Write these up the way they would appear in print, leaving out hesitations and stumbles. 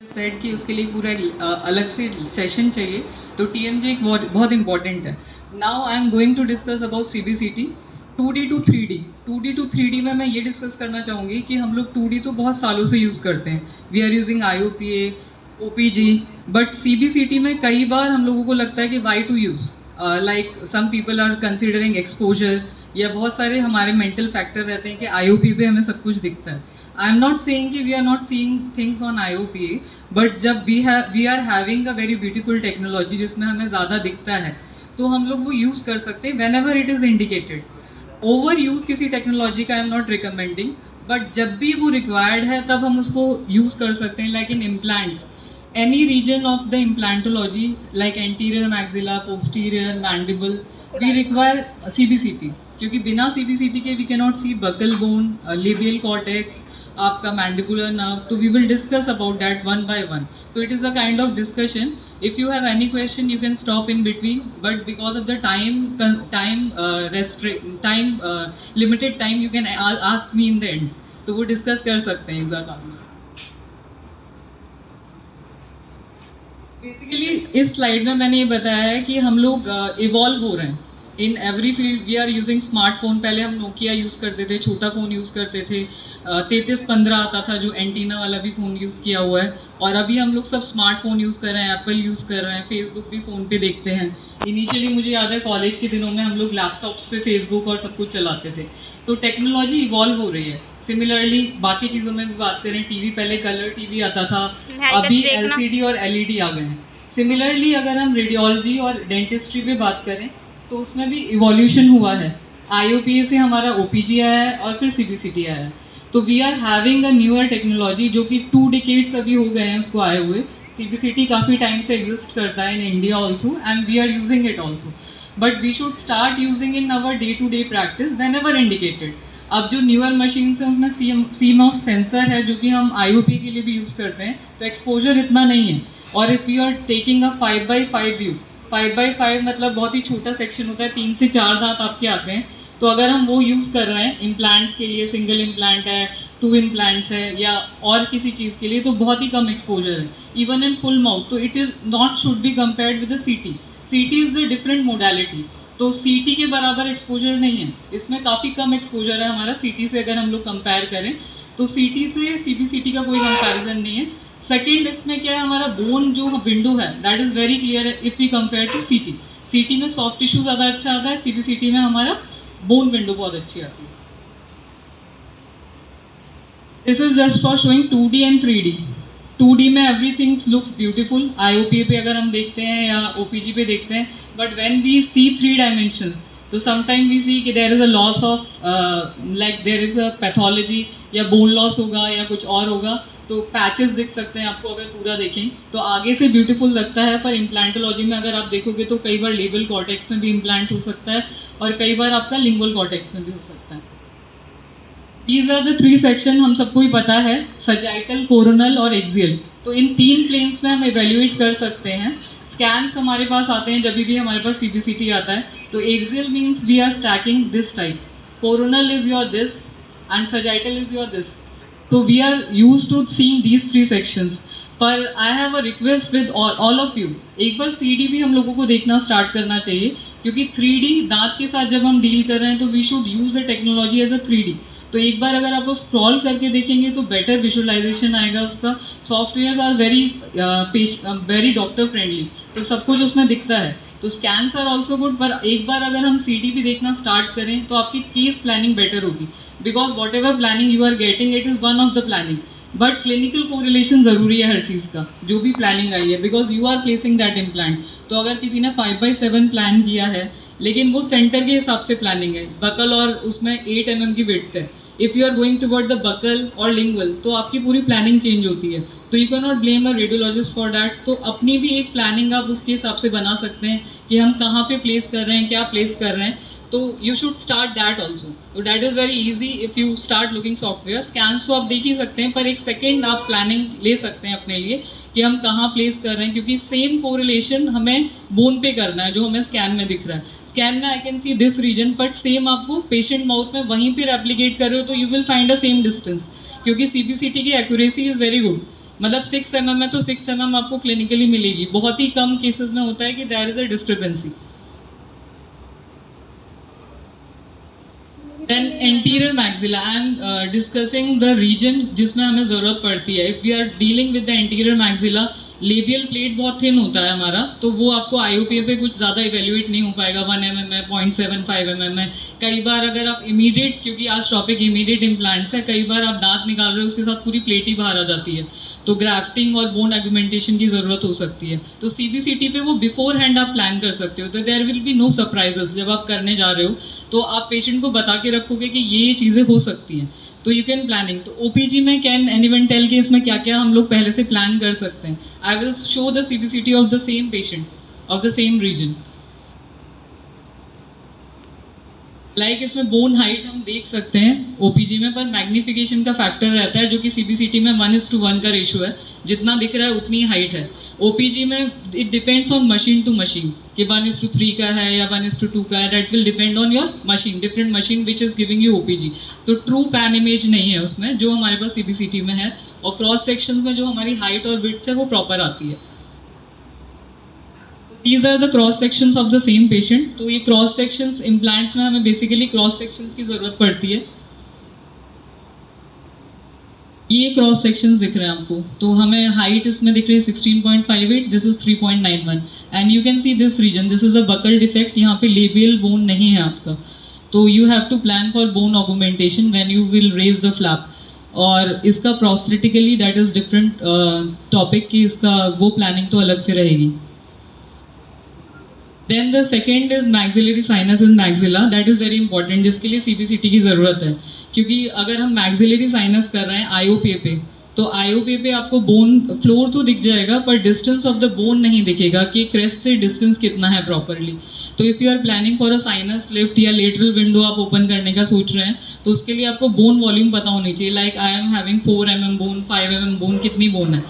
Set कि उसके लिए पूरा अलग से सेशन चाहिए, तो TMJ एक बहुत इंपॉर्टेंट है। Now I am going to discuss about CBCT 2D to 3D। 2D to 3D में मैं ये डिस्कस करना चाहूँगी कि हम लोग 2D तो बहुत सालों से यूज़ करते हैं, we are using IOPA, OPG, but CBCT में कई बार हम लोगों को लगता है कि why to use, like some people are considering exposure, या बहुत सारे हमारे मेंटल फैक्टर रहते हैं कि IOP पे हमें सब कुछ दिखता है। आई एम नॉट सेइंग कि we are not seeing things on IOPA, but जब we are having a very beautiful technology जिसमें हमें ज़्यादा दिखता है, तो हम लोग वो यूज़ कर सकते हैं when ever it is indicated. Over use किसी टेक्नोलॉजी का आई एम नॉट रिकमेंडिंग, बट जब भी वो रिक्वायर्ड है तब हम उसको यूज़ कर सकते हैं। Like in implants, any region of the implantology like anterior maxilla, posterior mandible, we require CBCT, क्योंकि बिना CBCT के we cannot see buccal bone, labial cortex, आपका mandibular nerve, तो we will discuss about that one by one. So it is a kind of discussion. If you have any question you can stop in between, but because of the limited time you can ask me in the end, तो वो discuss कर सकते हैं एक बार बाद में। Basically इस slide में मैंने ये बताया है कि हम लोग इवॉल्व हो रहे हैं in every field. We are using smartphone. पहले हम नोकिया यूज़ करते थे, छोटा फ़ोन यूज़ करते थे, 3315 आता था जो एंटीना वाला भी फ़ोन यूज़ किया हुआ है, और अभी हम लोग सब स्मार्टफोन यूज़ कर रहे हैं, एप्पल यूज़ कर रहे हैं, फेसबुक भी फ़ोन पे देखते हैं। इनिशियली मुझे याद है कॉलेज के दिनों में हम लोग लैपटॉप्स पे फेसबुक और सब कुछ चलाते थे। तो टेक्नोलॉजी इवॉल्व हो रही है। सिमिलरली बाकी चीज़ों में भी बात करें, टीवी पहले कलर टीवी आता था, अभी LCD और LED आ गए हैं। सिमिलरली अगर हम रेडियोलॉजी और डेंटिस्ट्री पे बात करें तो उसमें भी इवोल्यूशन हुआ है। IOPA से हमारा OPG आया है और फिर CBCT आया है। तो we are having a newer technology जो कि 2 डिकेड्स अभी हो गए हैं उसको आए हुए। CBCT काफ़ी टाइम से एग्जिस्ट करता है in India also, and we are using it also, but we should start using in our day to day practice whenever indicated. अब जो न्यूअर मशीन्स हैं उसमें CMOS सेंसर है जो कि हम IOP के लिए भी यूज़ करते हैं, तो एक्सपोजर इतना नहीं है। और if you are taking a 5x5 view, 5x5 मतलब बहुत ही छोटा सेक्शन होता है, 3 से 4 दांत आपके आते हैं, तो अगर हम वो यूज़ कर रहे हैं इम्प्लांट्स के लिए, सिंगल इम्प्लांट है, 2 इम्प्लांट्स है, या और किसी चीज़ के लिए, तो बहुत ही कम एक्सपोजर है इवन इन फुल माउथ। तो it is not should be compared with the CT। CT is a different modality, तो CT के बराबर एक्सपोजर नहीं है, इसमें काफ़ी कम एक्सपोजर है हमारा CT से। अगर हम लोग कंपेयर करें तो CT से CBCT का कोई कंपैरिजन नहीं है। सेकेंड, इसमें क्या है, हमारा बोन जो विंडो है that is very clear if we compare to CT। CT में सॉफ्ट टिश्यू ज़्यादा अच्छा आता है, CBCT में हमारा बोन विंडो बहुत अच्छी आती है। This is just for showing 2D and 3D। 2D में एवरीथिंग लुक्स ब्यूटीफुल, IOPA पे अगर हम देखते हैं या OPG पे देखते हैं, but when we see 3 dimension तो समटाइम वी सी कि there is a loss of, like there is a pathology, या बोन लॉस होगा या कुछ और होगा, तो पैचेस दिख सकते हैं आपको अगर पूरा देखें तो आगे से ब्यूटीफुल लगता है। पर इम्प्लांटोलॉजी में अगर आप देखोगे तो कई बार लेबल कॉर्टेक्स में भी इम्प्लांट हो सकता है, और कई बार आपका लिंगुअल कॉर्टेक्स में भी हो सकता है। दीज आर द 3 सेक्शन, हम सबको ही पता है, सजाइटल, कोरोनल और एक्सियल। तो इन 3 प्लेन्स में हम एवेल्युएट कर सकते हैं। स्कैन्स हमारे पास आते हैं जब भी हमारे पास CBCT आता है, तो axial means we are stacking this type, coronal is your this, and sagittal is your this. तो we are use to seeing these 3 sections. पर I have a request with all of you, एक बार CD भी हम लोगों को देखना start करना चाहिए, क्योंकि 3D दांत के साथ जब हम डील कर रहे हैं तो we should use the technology as a 3D। तो एक बार अगर आप वो स्क्रॉल करके देखेंगे तो बेटर विजुअलाइजेशन आएगा उसका। Softwares are very doctor friendly, तो सब कुछ उसमें दिखता है। तो स्कैन्स आर ऑल्सो गुड, पर एक बार अगर हम CD भी देखना स्टार्ट करें तो आपकी केस प्लानिंग बेटर होगी, because whatever planning you are getting it is one of the planning, but clinical correlation ज़रूरी है हर चीज़ का, जो भी प्लानिंग आई है, because you are placing that implant. तो अगर किसी ने 5x7 प्लान किया है, लेकिन वो सेंटर के हिसाब से प्लानिंग है, बकल और उसमें 8 mm की विड्थ है, if you are going toward the buccal or lingual तो आपकी पूरी प्लानिंग चेंज होती है। तो you can not blame a radiologist for that. तो अपनी भी एक प्लानिंग आप उसके हिसाब से बना सकते हैं कि हम कहाँ पे प्लेस कर रहे हैं, क्या प्लेस कर रहे हैं, तो you should start that also. तो that is very easy if you start looking software. Scans तो आप देख ही सकते हैं, पर एक सेकेंड आप प्लानिंग ले सकते हैं अपने लिए कि हम कहाँ प्लेस कर रहे हैं, क्योंकि सेम कोरिलेशन हमें बोन पे करना है जो हमें स्कैन में दिख रहा है। स्कैन में I can see this region, but same आपको पेशेंट माउथ में वहीं पे रेप्लिकेट कर रहे हो तो you will find a same distance, क्योंकि CBCT की एक्यूरेसी इज़ वेरी गुड। मतलब 6 mm है तो 6 mm आपको क्लिनिकली मिलेगी। बहुत ही कम केसेस में होता है कि there is a discrepancy. Then anterior maxilla, I am discussing the region जिसमें हमें ज़रूरत पड़ती है। If we are dealing with the anterior maxilla, labial plate बहुत थिन होता है हमारा, तो वो आपको आईओपी पे कुछ ज़्यादा इवेल्युएट नहीं हो पाएगा। 1 mm है, 0.75 mm है। कई बार अगर आप इमीडिएट, क्योंकि आज टॉपिक इमीडिएट इम्प्लांट्स है, कई बार आप दांत निकाल रहे हो उसके साथ पूरी प्लेट ही बाहर आ जाती है, तो ग्राफ्टिंग और बोन एग्यूमेंटेशन की ज़रूरत हो सकती है। तो सीबीसीटी पे वो बिफोर हैंड आप प्लान कर सकते हो, तो there will be no surprises. जब आप करने जा रहे हो तो आप पेशेंट को बता के रखोगे कि ये चीज़ें हो सकती हैं, तो यू कैन प्लानिंग। तो ओपीजी में कैन एनीवन टेल कि इसमें क्या क्या हम लोग पहले से प्लान कर सकते हैं। I will show the CBCT of the same patient of the same region. Like इसमें बोन हाइट हम देख सकते हैं ओपीजी में, पर मैग्निफिकेशन का फैक्टर रहता है जो कि सीबीसीटी में 1:1 का रेशियो है। जितना दिख रहा है उतनी हाइट है। ओपीजी में it depends on machine to machine कि 1:3 का है या 1:2 का है। That will depend on your machine, different machine which is giving you OPG. तो ट्रू पैन इमेज नहीं है उसमें जो हमारे पास सीबीसीटी में है। और क्रॉस सेक्शन में जो हमारी हाइट और विड्थ है वो प्रॉपर आती है। These are the cross sections of the same patient. तो ये क्रॉस सेक्शंस इम्प्लांट्स में हमें बेसिकली क्रॉस सेक्शंस की ज़रूरत पड़ती है। ये क्रॉस सेक्शंस दिख रहे हैं आपको, तो हमें हाइट इसमें दिख रही है 16.58, this is 3.91 and you can see this region, this is a buccal defect. यहाँ पे लेबियल बोन नहीं है आपका, तो you have to plan for bone augmentation when you will raise the flap. और इसका prosthetically that is different topic की, इसका वो प्लानिंग तो अलग से रहेगी। Then the second is maxillary sinus in maxilla, that is very important, जिसके लिए सीबीसीटी की ज़रूरत है। क्योंकि अगर हम मैक्सिलरी साइनस कर रहे हैं आईओपी पे, तो आईओपी पे आपको बोन फ्लोर तो दिख जाएगा पर डिस्टेंस ऑफ द बोन नहीं दिखेगा कि क्रेस्ट से डिस्टेंस कितना है प्रॉपरली। तो if you are planning for a sinus lift या लेटरल विंडो आप ओपन करने का सोच रहे हैं, तो उसके लिए आपको बोन वॉल्यूम पता होनी चाहिए। Like I am having 4 mm bone, 5 mm bone, कितनी बोन है।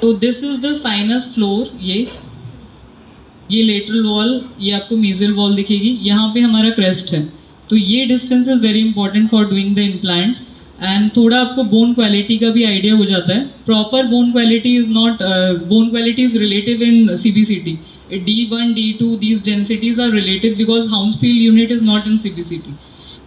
तो this is the sinus floor. ये लेटरल वॉल, ये आपको मेजल वॉल दिखेगी, यहाँ पे हमारा क्रेस्ट है। तो ये distance is very important for doing the implant. And थोड़ा आपको बोन क्वालिटी का भी आइडिया हो जाता है। Proper bone quality is not, bone quality is relative in CBCT. D1, D2 these densities are relative because Hounsfield unit is not in CBCT.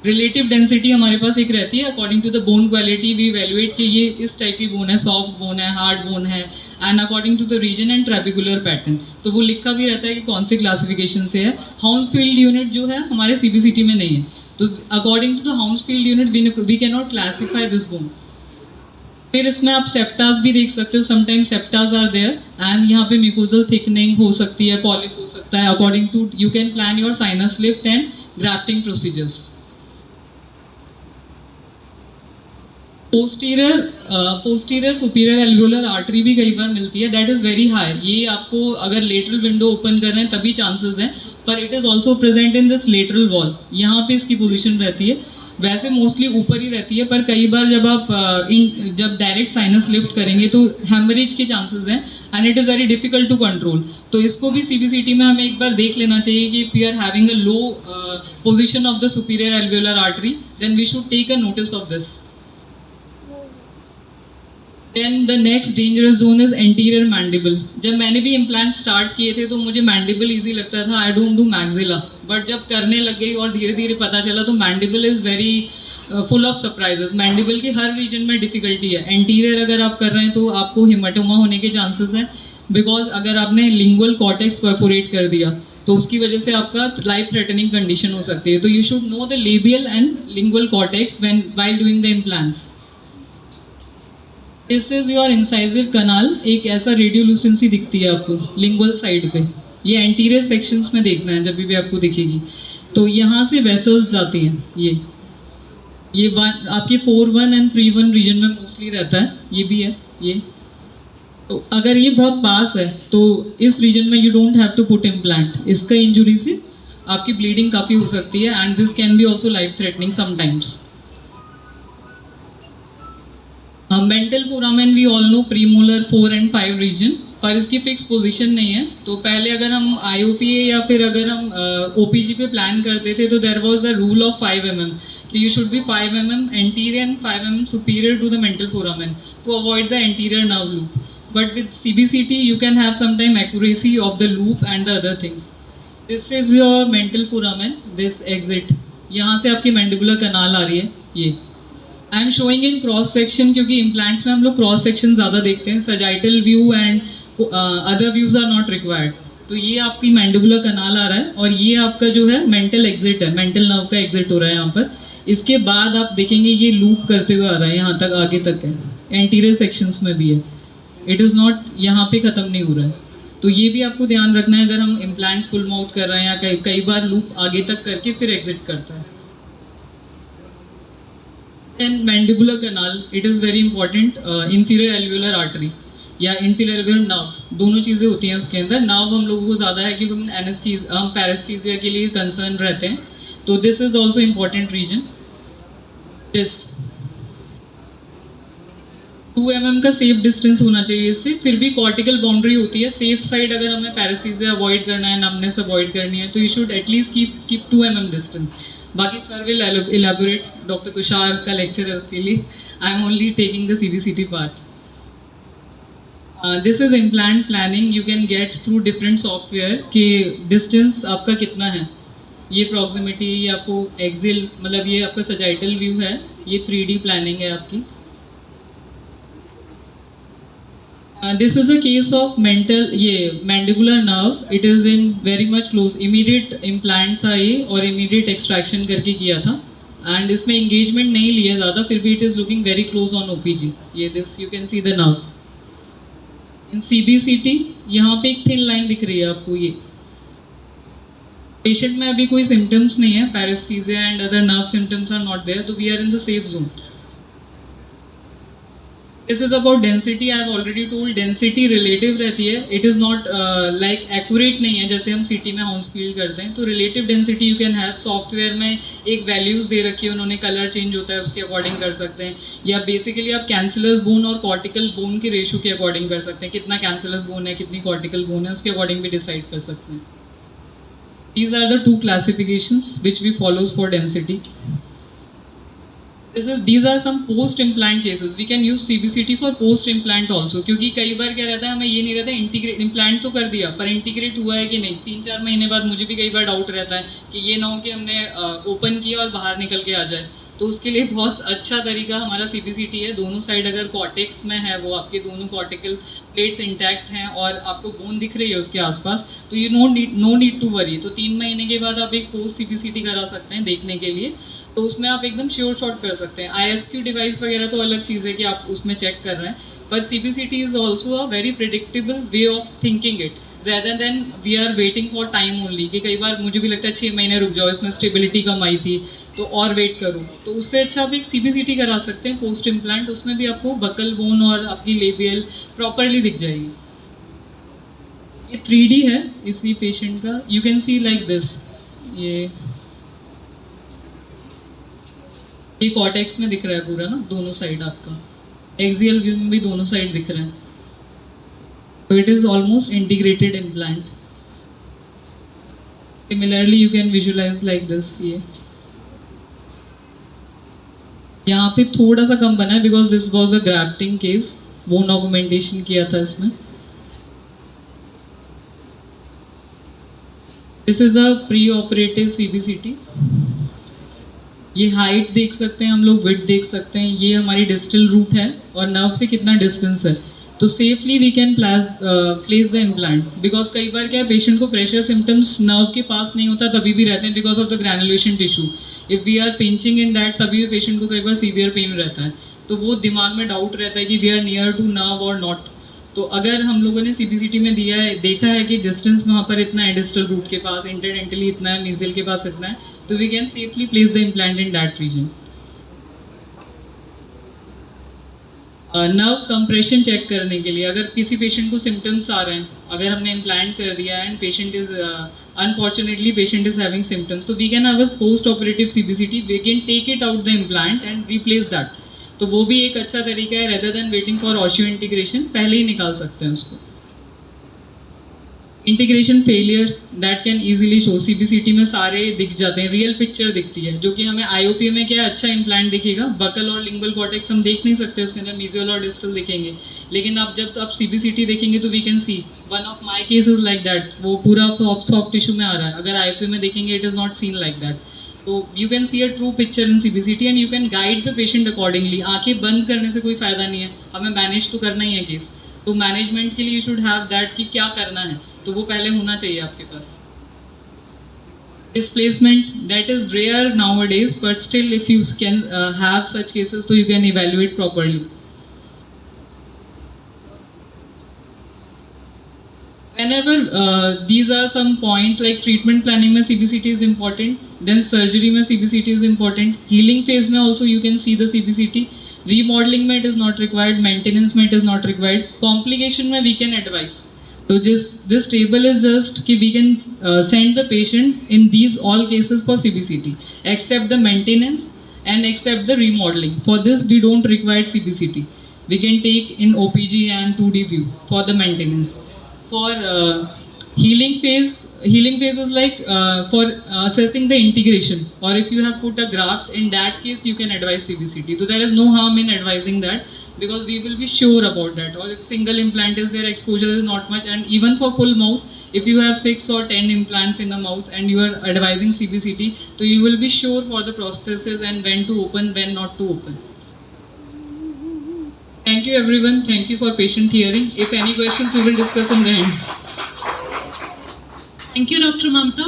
Relative density हमारे पास एक रहती है, according to the bone quality we evaluate कि ये इस type की bone है, सॉफ्ट बोन है, हार्ड बोन है, and according to the region and trabecular pattern. तो वो लिखा भी रहता है कि कौन से क्लासिफिकेशन से है। हाउंसफील्ड यूनिट जो है हमारे सीबीसीटी में नहीं है, तो according to the Hounsfield unit we can not classify this bone. फिर इसमें आप सेप्टास भी देख सकते हो, sometimes septas are there and यहाँ पे म्यूकोजल थिकनिंग हो सकती है, पॉलिप हो सकता है। According to you can plan your sinus lift and grafting procedures. Posterior superior alveolar artery भी कई बार मिलती है, दैट इज़ वेरी हाई। ये आपको अगर लेटरल विंडो ओपन कर रहे हैं तभी चांसेस हैं, पर it is also present in this lateral wall. यहाँ पे इसकी पोजीशन रहती है, वैसे मोस्टली ऊपर ही रहती है, पर कई बार जब आप जब डायरेक्ट साइनस लिफ्ट करेंगे तो हैमरेज के चांसेस हैं and it is very difficult to control. तो इसको भी सीबीसीटी में हमें एक बार देख लेना चाहिए कि if we are having a low position of the superior alveolar artery then we should take a notice of this. Then the next dangerous zone is anterior mandible. जब मैंने भी इम्प्लांट स्टार्ट किए थे तो मुझे मैंडिबल ईजी लगता था, I don't do maxilla, but जब करने लग गई और धीरे धीरे पता चला तो mandible is very full of surprises. Mandible की हर रीजन में डिफिकल्टी है। एंटीरियर अगर आप कर रहे हैं तो आपको हेमाटोमा होने के चांसेस हैं, बिकॉज अगर आपने लिंगुअल कॉर्टेक्स परफोरेट कर दिया तो उसकी वजह से आपका लाइफ थ्रेटनिंग कंडीशन हो सकती है। तो you should know the labial and lingual cortex when while doing the implants. This is your incisive canal. एक ऐसा रेडियोलुसेंसी दिखती है आपको लिंगुअल साइड पे, ये एंटीरियर सेक्शंस में देखना है जब भी आपको दिखेगी। तो यहाँ से वेसल्स जाती हैं, ये आपके 4-1 एंड 3-1 रीजन में मोस्टली रहता है, ये भी है ये। तो अगर ये बहुत पास है तो इस रीजन में you don't have to put implant. इसका इंजुरी से आपकी ब्लीडिंग काफ़ी हो सकती है and this can be also life threatening sometimes. Mental foramen we all know, premolar 4 and 5 region, पर इसकी फिक्स पोजीशन नहीं है। तो पहले अगर हम IOPA या फिर अगर हम OPG पे प्लान करते थे तो there was a rule of 5 mm कि you should be 5 mm anterior and 5 mm superior to the mental foramen to avoid the anterior nerve loop. But with CBCT you can have sometime accuracy of the loop and the other things. This is your mental foramen, this exit. यहाँ से आपकी mandibular कनाल आ रही है ये। I am showing in cross section क्योंकि implants में हम लोग क्रॉस सेक्शन ज़्यादा देखते हैं। Sagittal view and other views are not required. तो ये आपकी मैंडिबुलर कनाल आ रहा है और ये आपका जो है मेंटल एग्जिट है, मेंटल नर्व का एग्जिट हो रहा है यहाँ पर। इसके बाद आप देखेंगे ये लूप करते हुए आ रहा है, यहाँ तक आगे तक है, एंटीरियर सेक्शंस में भी है। इट इज़ नॉट यहाँ पे ख़त्म नहीं हो रहा है। तो ये भी आपको ध्यान रखना है अगर हम इम्प्लांट फुल माउथ कर रहे हैं या कई बार लूप आगे तक करके फिर एग्जिट करता है। And mandibular canal, it is very important. Inferior alveolar artery या इंफीरियर एल्वियोलर नर्व, दोनों चीज़ें होती हैं उसके अंदर। नर्व हम लोगों को ज़्यादा है क्योंकि हम पैरेस्थीसिया के लिए कंसर्न रहते हैं। तो this is also important region. This 2 mm का सेफ डिस्टेंस होना चाहिए इससे। फिर भी कॉर्टिकल बाउंड्री होती है, सेफ साइड अगर हमें पैरेस्थीसिया अवॉइड करना है, नमनेस अवॉइड करनी है, तो you should at least keep 2 mm distance. बाकी sir will elaborate, doctor Tushar का लेक्चर है उसके लिए। I am only taking the CBCT part. This is implant planning, you can get through different software कि डिस्टेंस आपका कितना है। ये प्रॉक्सिमिटी, ये आपको एक्सिल, मतलब ये आपका सजाइटल व्यू है, ये 3D प्लानिंग है आपकी। This is a case of mandibular nerve, it is in very much close, immediate implant था ये और इमीडिएट एक्सट्रैक्शन करके किया था एंड इसमें इंगेजमेंट नहीं लिया ज़्यादा, फिर भी it is looking very close on OPG। ये this you can see the nerve in CBCT। यहाँ पे एक थिन लाइन दिख रही है आपको। ये पेशेंट में अभी कोई सिम्टम्स नहीं है, paresthesia and other nerve symptoms are not there, तो we are in the safe zone. This is about density. I have already told density relative रहती है. It is not like accurate नहीं है जैसे हम CT में हाउस फील करते हैं। तो relative density you can have। Software में एक वैल्यूज़ दे रखी है उन्होंने, कलर चेंज होता है उसके अकॉर्डिंग कर सकते हैं, या बेसिकली आप कैंसलस बोन और कॉर्टिकल बोन के रेशो के अकॉर्डिंग कर सकते हैं। कितना कैंसलस बोन है, कितनी कॉर्टिकल बोन है, उसके अकॉर्डिंग भी डिसाइड कर सकते हैं। These are the 2 classifications which we follows for density. These are some post implant cases. We can use CBCT for post implant also, क्योंकि कई बार क्या रहता है, हमें ये नहीं रहता इंटीग्रेट, इम्प्लांट तो कर दिया पर इंटीग्रेट हुआ है कि नहीं। 3-4 महीने बाद मुझे भी कई बार डाउट रहता है कि ये ना हो कि हमने ओपन किया और बाहर निकल के आ जाए। तो उसके लिए बहुत अच्छा तरीका हमारा CBCT है। दोनों साइड अगर कॉर्टेक्स में है, वो आपके दोनों कॉर्टिकल प्लेट्स इंटैक्ट हैं और आपको बोन दिख रही है उसके आसपास, तो you no need to worry. तो 3 महीने के बाद आप एक पोस्ट CBCT करा सकते हैं देखने के लिए। तो उसमें आप एकदम श्योर शॉट कर सकते हैं। ISQ डिवाइस वगैरह तो अलग चीज़ है कि आप उसमें चेक कर रहे हैं, पर CBCT is also a very predictable way of thinking it rather than we are waiting for time only. कि कई बार मुझे भी लगता है 6 महीने रुक जाओ, इसमें स्टेबिलिटी कम आई थी तो और वेट करो। तो उससे अच्छा आप एक CBCT करा सकते हैं पोस्ट इम्प्लांट। उसमें भी आपको बकल बोन और आपकी लेबियल प्रॉपरली दिख जाएगी। ये 3D है इसी पेशेंट का, you can C like this. ये कॉर्टेक्स में दिख रहा है पूरा ना, दोनों साइड आपका एक्सियल व्यू में भी दोनों साइड दिख रहे हैं। तो it is almost integrated implant. Similarly you can visualize like this. ये यहाँ पे थोड़ा सा कम बना है because this was a grafting case, bone augmentation किया था इसमें। This is a pre operative CBCT। ये हाइट देख सकते हैं हम लोग, विड्थ देख सकते हैं, ये हमारी डिस्टल रूट है और नर्व से कितना डिस्टेंस है। तो safely we can place the implant. Because कई बार क्या है, पेशेंट को प्रेशर सिम्टम्स नर्व के पास नहीं होता तभी भी रहते हैं because of the granulation tissue. If we are pinching in that तभी भी पेशेंट को कई बार सीवियर पेन रहता है। तो वो दिमाग में डाउट रहता है कि we are near to nerve और नॉट। तो अगर हम लोगों ने CBCT में दिया है, देखा है कि डिस्टेंस वहाँ पर इतना है, डिस्टल रूट के पास, इंटरडेंटली इतना है, नीजल के पास इतना है, तो we can safely place the implant in that region. Nerve compression check करने के लिए अगर किसी पेशेंट को सिम्टम्स आ रहे हैं, अगर हमने इम्प्लांट कर दिया and patient is unfortunately patient is having symptoms, तो we can have a post operative CBCT, we can take it out the implant and replace that. तो वो भी एक अच्छा तरीका है, rather than waiting for osteo integration, पहले ही निकाल सकते हैं उसको। Integration failure that can easily show, CBCT में सारे दिख जाते हैं, रियल पिक्चर दिखती है, जो कि हमें आईओपी में क्या अच्छा इम्प्लांट दिखेगा, बकल और लिंगुअल कॉर्टेक्स हम देख नहीं सकते, उसके अंदर मीजियल और डिस्टल दिखेंगे, लेकिन आप जब आप सीबीसीटी देखेंगे तो we can see one of my cases like that, वो पूरा सॉफ्ट टिश्यू में आ रहा है, अगर आईओपी में देखेंगे it is not seen like that. तो you can see a true picture in CBCT and you can guide the patient accordingly. आंखें बंद करने से कोई फायदा नहीं है, हमें मैनेज तो करना ही है केस, तो मैनेजमेंट के लिए यू शुड हैव दैट कि क्या करना है, तो वो पहले होना चाहिए आपके पास. Displacement, that is rare nowadays, but still if you can have such cases, so you can evaluate properly. Whenever these are some points like treatment planning में CBCT is important, then surgery में CBCT is important, healing phase में also you can see the CBCT, remodeling में it is not required, maintenance में it is not required, complication में we can advise. So this table is just कि we can send the patient in these all cases for CBCT, except the maintenance and except the remodeling. For this we don't require CBCT. We can take in OPG and 2D view for the maintenance. For healing phase is like for assessing the integration, or if you have put a graft, in that case you can advise CBCT. So there is no harm in advising that, because we will be sure about that. Or if single implant is there, exposure is not much, and even for full mouth, if you have 6 or 10 implants in the mouth and you are advising CBCT, so you will be sure for the prosthesis and when to open, when not to open. Thank you everyone. Thank you for patient hearing. If any questions, we will discuss in the end. Thank you, Dr. Mamta.